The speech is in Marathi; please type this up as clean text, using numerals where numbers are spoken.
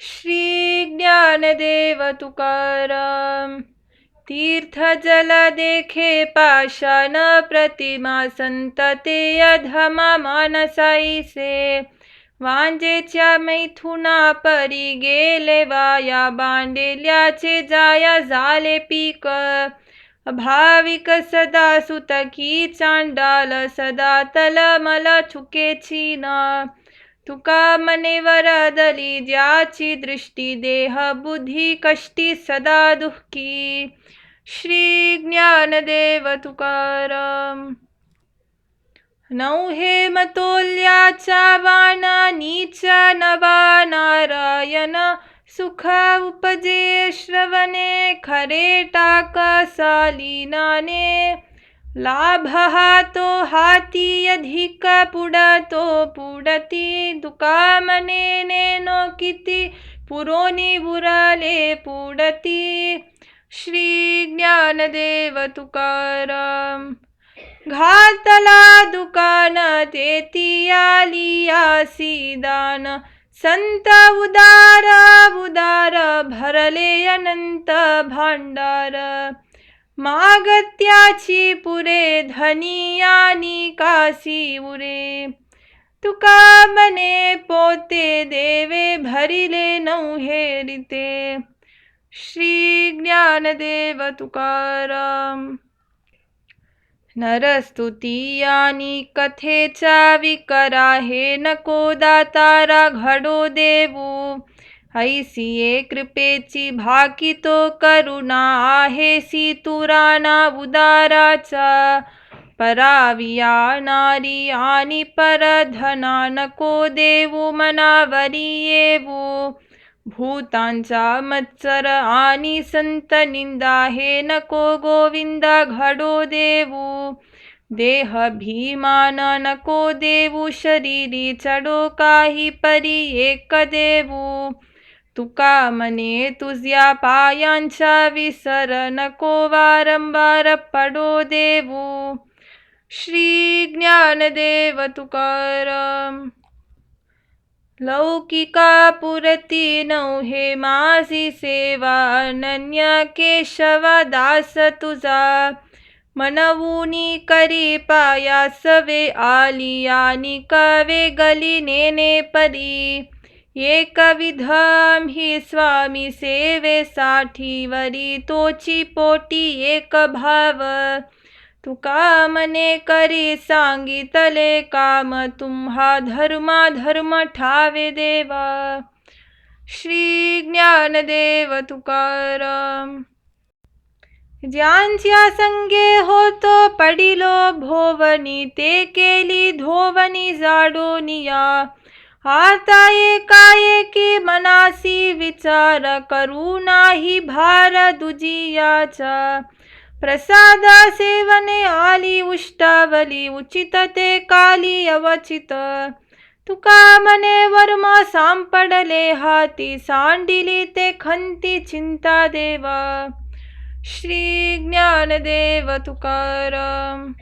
श्री ज्ञानदेव तुकाराम। तीर्थ जल देखे पाषाण प्रतिमा संत ते अधमा मानसाईसे। वांजेच्या मैथुना परी गेले वाया बांडेल्याचे जाया झाले पीक। भाविक सदा सुतकी चांडाल सदा तलमल चुकेची ना। तुका मने वरदली ज्याची दृष्टी देह बुद्धी कष्टी सदा दुःखी। श्री ज्ञानदेव तुकाराम। नवहे मतोल्याचा वाना नीच नवा नारायण। सुख उपजे श्रवणे खरे टाक सालीनाने। लाभ हातो हाती अधिक पुढतो पुढती। तुका मने नेनो किती पुरोनी बुराले पुढती। श्री ज्ञानदेव तुकाराम। घातला दुकान तेती आली आसी दान। संत उदार उदार भरले अनंत भांडार। मागत्याची पुरे धनियानी कासी उरे। तुका मने पोते देवे भरिले नवहे रीते। श्री ज्ञानदेव तुकाराम। नरस्तुती आणि कथेचा विकरा हे नको दातारा घडो देऊ। ऐसिये कृपेची भाकितो करुणा आहेसी तुराना उदाराचा। पराविया नारी आणि परधना नको देऊ मनावरी येऊ। भूतांचा मत्सर आणि संत निंदा हे नको गोविंदा घडो देऊ। देहाभिमान नको देऊ शरीरी चढो काही परी एक देऊ। तुका मने तुझ्या पायांचा विसर नको वारंवार पडो देऊ। श्री ज्ञानदेव तुकाराम। लौकिका पुरती नवहे माझी सेवा अनन्य केशव दास तुझा। मनवुनी करी पायासवे आली आणि कवे गली नेने परी। एक विधम ही स्वामी सेवेसाठी वरी तोची पोटी एक भाव। तुका मने करी सांगितले काम तुम्हा धर्म ठावे देवा। श्री ज्ञानदेव तुकाराम। ज्यांच्या संगे होतो पडिलो भोवनी ते केली धोवनी जाडोनिया। आता एकाएकी मनासी विचार करू नाही भार दुजियाचा। प्रसाद सेवने आली उष्टावली उचित ते काली अवचित। तुका मने वर्म सांपडले हाती सांडिली ते खंती चिंता देवा। श्री ज्ञानदेव तुकाराम।